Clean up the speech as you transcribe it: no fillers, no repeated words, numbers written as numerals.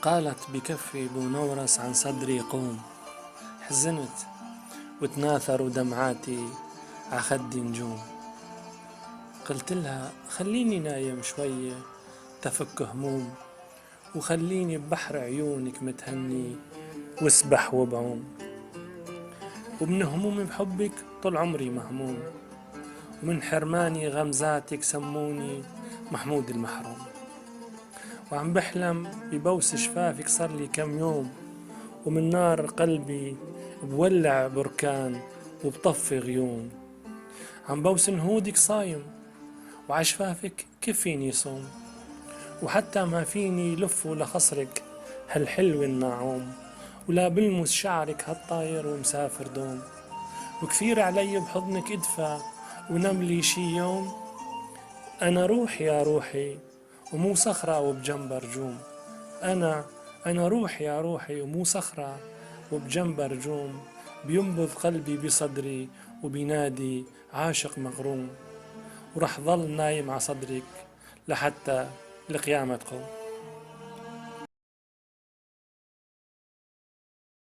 قالت بكفي بونورس عن صدري قوم. حزنت وتناثروا دمعاتي عخدي نجوم. قلت لها خليني نايم شوية تفك هموم، وخليني ببحر عيونك متهني واسبح وبعوم. ومن همومي بحبك طول عمري مهموم، ومن حرماني غمزاتك سموني محمود المحروم. وعم بحلم ببوس شفافك صار لي كم يوم، ومن نار قلبي بولع بركان وبطفي غيوم. عم بوس نهودك صايم وعشفافك كيف فيني صوم، وحتى ما فيني لف لخصرك هالحلو الناعوم. ولا بلمس شعرك هالطاير ومسافر دوم، وكثير علي بحضنك ادفى ونملي شي يوم. أنا روحي يا روحي ومو صخرة وبجنب رجوم. أنا روحي يا روحي ومو صخرة وبجنب رجوم. بينبض قلبي بصدري وبينادي عاشق مغروم. ورح ظل نايم على صدرك لحتى القيامة تقوم.